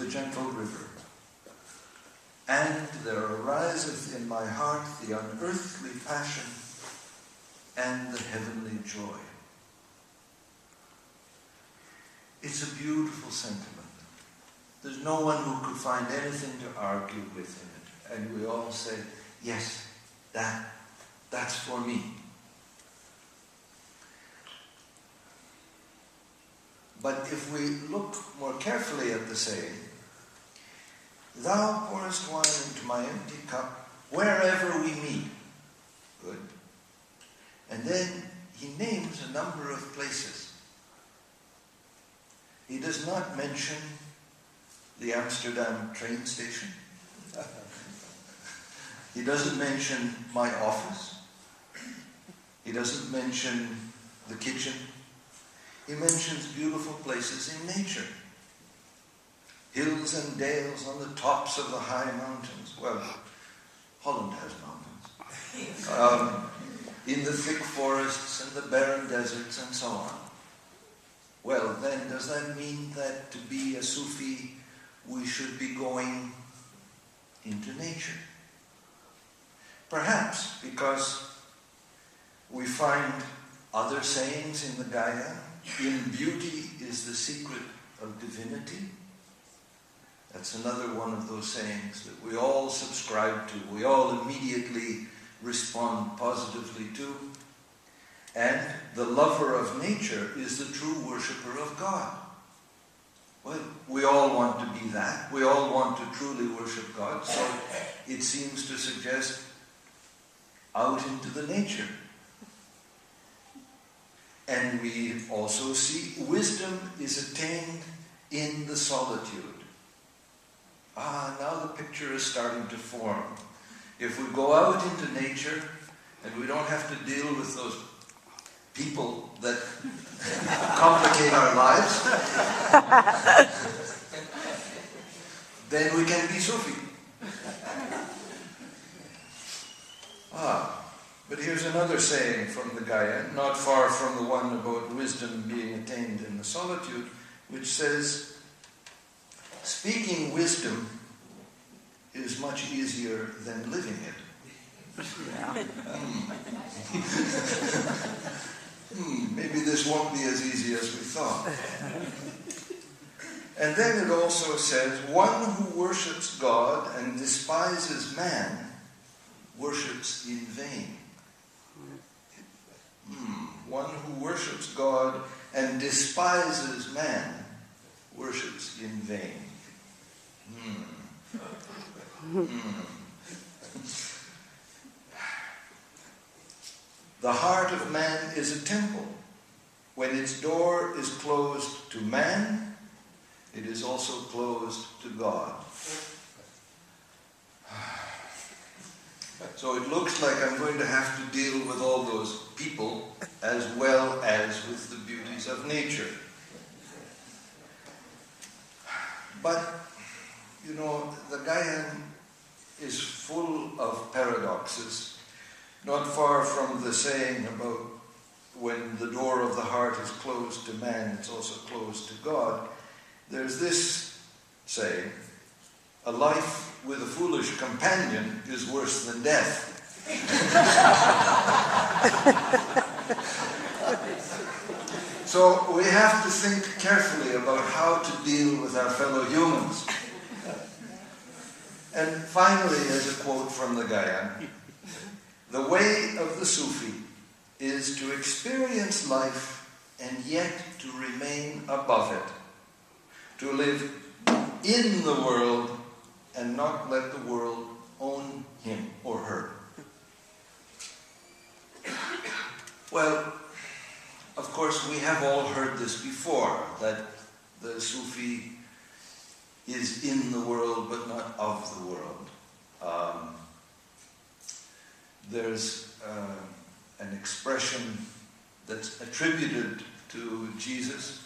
gentle river. And there ariseth in my heart the unearthly passion and the heavenly joy. It's a beautiful sentiment. There's no one who could find anything to argue with in it. And we all say, yes, that's for me. But if we look more carefully at the saying, thou pourest wine into my empty cup wherever we meet. Good. And then he names a number of places. He does not mention the Amsterdam train station. He doesn't mention my office. He doesn't mention the kitchen. He mentions beautiful places in nature. Hills and dales on the tops of the high mountains. Well, Holland has mountains. In the thick forests and the barren deserts and so on. Well, then, does that mean that to be a Sufi, we should be going into nature? Perhaps because we find other sayings in the Gaya. In beauty is the secret of divinity. That's another one of those sayings that we all subscribe to. We all immediately respond positively to. And the lover of nature is the true worshipper of God. Well, we all want to be that. We all want to truly worship God. So it seems to suggest out into the nature. And we also see wisdom is attained in the solitude. Now the picture is starting to form. If we go out into nature and we don't have to deal with those people that complicate our lives, then we can be Sufi. But here's another saying from the Gaya, not far from the one about wisdom being attained in the solitude, which says, speaking wisdom is much easier than living it. Maybe this won't be as easy as we thought. And then it also says, one who worships God and despises man worships in vain. One who worships God and despises man worships in vain. The heart of man is a temple. When its door is closed to man, it is also closed to God. So it looks like I'm going to have to deal with all those people as well as with the beauties of nature. But, you know, the Gaian is full of paradoxes, not far from the saying about when the door of the heart is closed to man, it's also closed to God. There's this saying, a life with a foolish companion is worse than death. So we have to think carefully about how to deal with our fellow humans. And finally, as a quote from the Gaian, the way of the Sufi is to experience life and yet to remain above it, to live in the world and not let the world own him or her. Well, of course, we have all heard this before, that the Sufi is in the world but not of the world. There's an expression that's attributed to Jesus,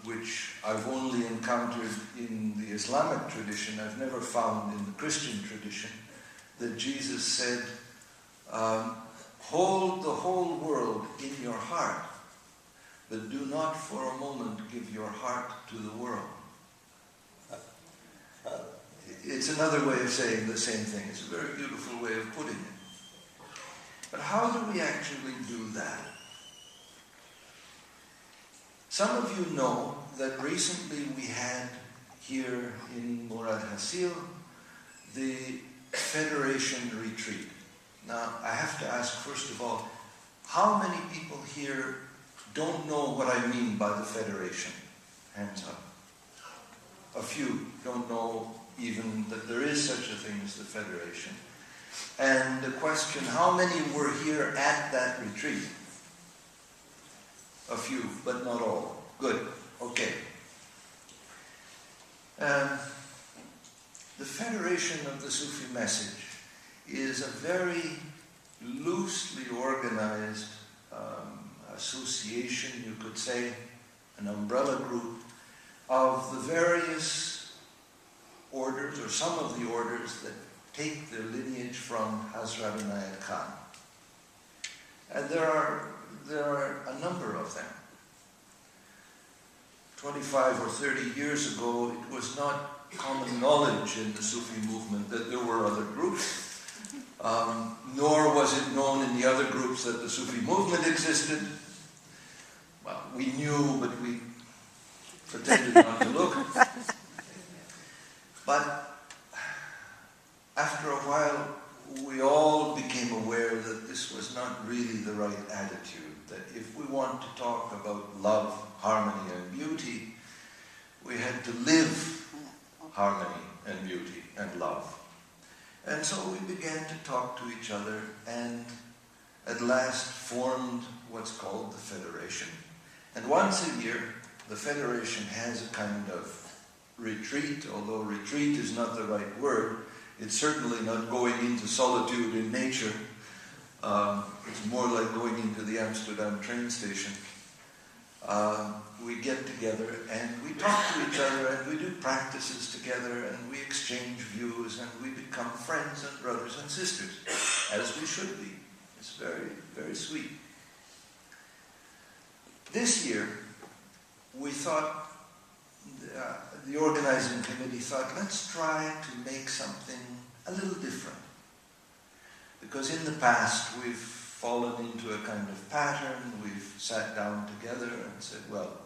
which I've only encountered in the Islamic tradition. I've never found in the Christian tradition, that Jesus said, hold the whole world in your heart, but do not for a moment give your heart to the world. It's another way of saying the same thing. It's a very beautiful way of putting it. But how do we actually do that? Some of you know that recently we had here in Murad Hasil the Federation retreat. Now, I have to ask, first of all, how many people here don't know what I mean by the Federation? Hands up. A few don't know even that there is such a thing as the Federation. And the question, how many were here at that retreat? A few, but not all. Good. Okay. The Federation of the Sufi Message is a very loosely organized association, you could say, an umbrella group of the various orders, or some of the orders that take their lineage from Hazrat Inayat Khan. And there are a number of them. 25 or 30 years ago, it was not common knowledge in the Sufi movement that there were other groups, nor was it known in the other groups that the Sufi movement existed. Well, we knew, but we pretended not to look. But after a while, we all became aware that this was not really the right attitude, that if we want to talk about love, harmony, and beauty, we had to live harmony and beauty and love. And so we began to talk to each other and at last formed what's called the Federation. And once a year, the Federation has a kind of retreat, although retreat is not the right word. It's certainly not going into solitude in nature. It's more like going into the Amsterdam train station. We get together and we talk to each other and we do practices together and we exchange views and we become friends and brothers and sisters, as we should be. It's very, very sweet. This year, we thought, the organizing committee thought, let's try to make something a little different. Because in the past, we've fallen into a kind of pattern. We've sat down together and said, well,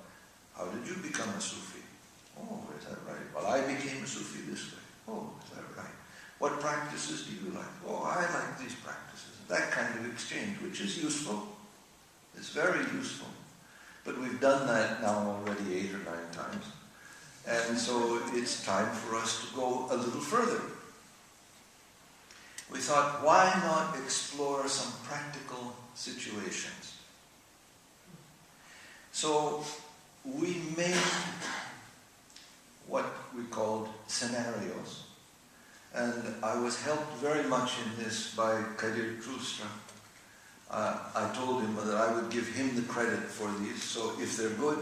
how did you become a Sufi? Oh, is that right? Well, I became a Sufi this way. Oh, is that right? What practices do you like? Oh, I like these practices. That kind of exchange, which is useful. It's very useful. But we've done that now already 8 or 9 times. And so it's time for us to go a little further. We thought, why not explore some practical situations? So we made what we called scenarios. And I was helped very much in this by Kadir Trustra. I told him that I would give him the credit for these, so if they're good,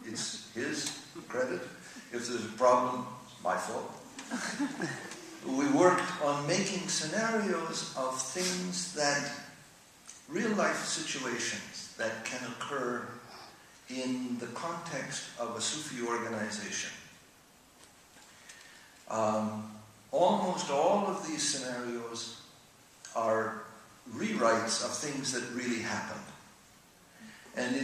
it's his credit. If there's a problem, it's my fault. We worked on making scenarios of things that, real-life situations that can occur in the context of a Sufi organization. Almost all of these scenarios are rewrites of things that really happened. And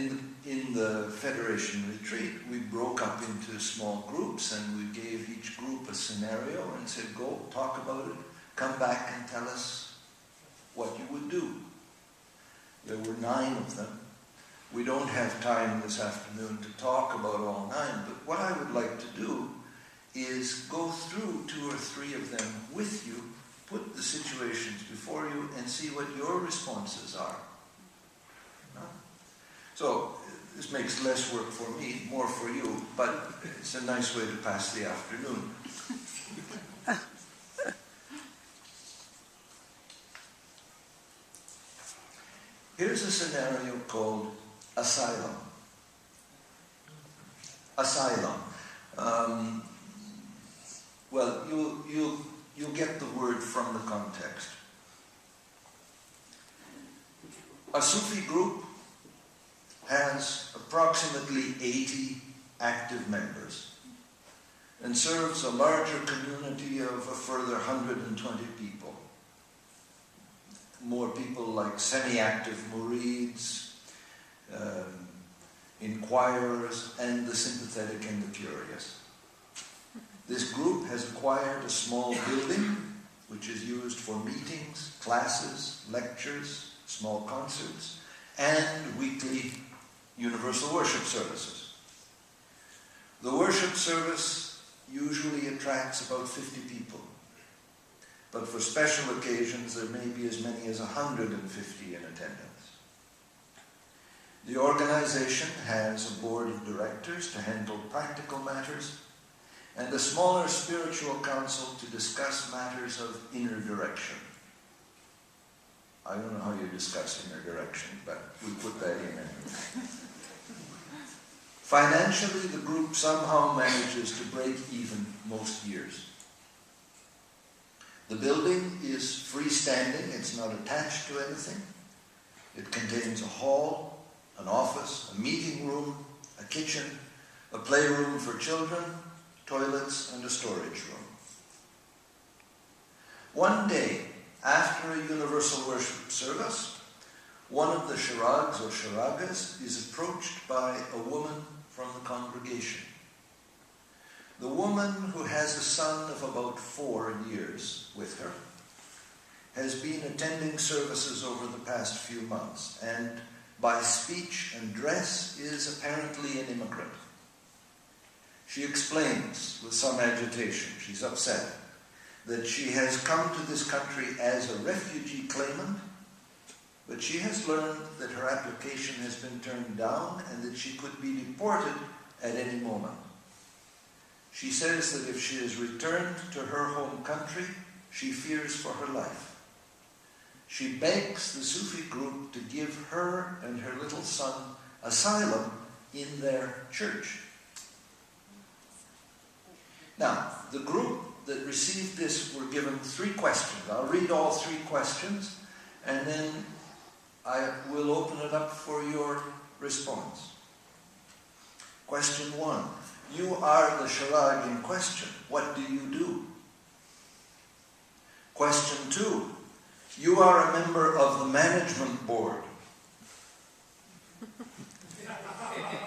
in the Federation retreat, we broke up into small groups and we gave each group a scenario and said, go, talk about it, come back and tell us what you would do. There were 9 of them. We don't have time this afternoon to talk about all 9, but what I would like to do is go through 2 or 3 of them with you, put the situations before you, and see what your responses are. No? So, this makes less work for me, more for you, but it's a nice way to pass the afternoon. Here's a scenario called asylum. Asylum. Well, you'll get the word from the context. A Sufi group has approximately 80 active members. and serves a larger community of a further 120 people. More people like semi-active murids, inquirers, and the sympathetic and the curious. This group has acquired a small building which is used for meetings, classes, lectures, small concerts, and weekly universal worship services. The worship service usually attracts about 50 people, but for special occasions there may be as many as 150 in attendance. The organization has a board of directors to handle practical matters and a smaller spiritual council to discuss matters of inner direction. I don't know how you discuss inner direction, but we put that in anyway. Financially, the group somehow manages to break even most years. The building is freestanding, it's not attached to anything. It contains a hall, an office, a meeting room, a kitchen, a playroom for children, toilets, and a storage room. One day, after a universal worship service, one of the shirags or shiragas is approached by a woman from the congregation. The woman, who has a son of about 4 years with her, has been attending services over the past few months and by speech and dress is apparently an immigrant. She explains with some agitation, she's upset, that she has come to this country as a refugee claimant, but she has learned that her application has been turned down and that she could be deported at any moment. She says that if she is returned to her home country, she fears for her life. She begs the Sufi group to give her and her little son asylum in their church. Now, the group that received this were given 3 questions. I'll read all 3 questions, and then I will open it up for your response. Question 1. You are the shirag in question. What do you do? Question 2. You are a member of the management board.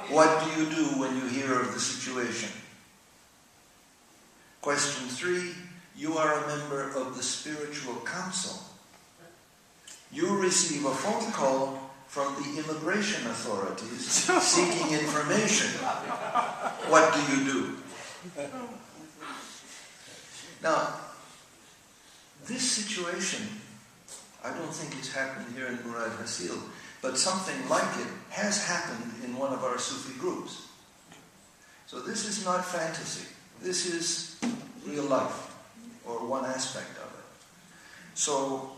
What do you do when you hear of the situation? Question 3. You are a member of the spiritual council. You receive a phone call from the immigration authorities seeking information. What do you do? Now, this situation, I don't think it's happened here in Murad Hasil, but something like it has happened in one of our Sufi groups. So this is not fantasy. This is real life, or one aspect of it. So,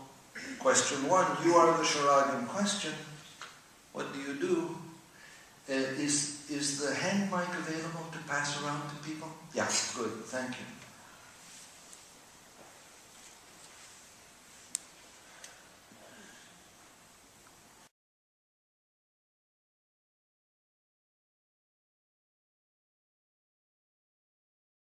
question 1, you are the shirag in question. What do you do? Is the hand mic available to pass around to people? Yes, good, thank you.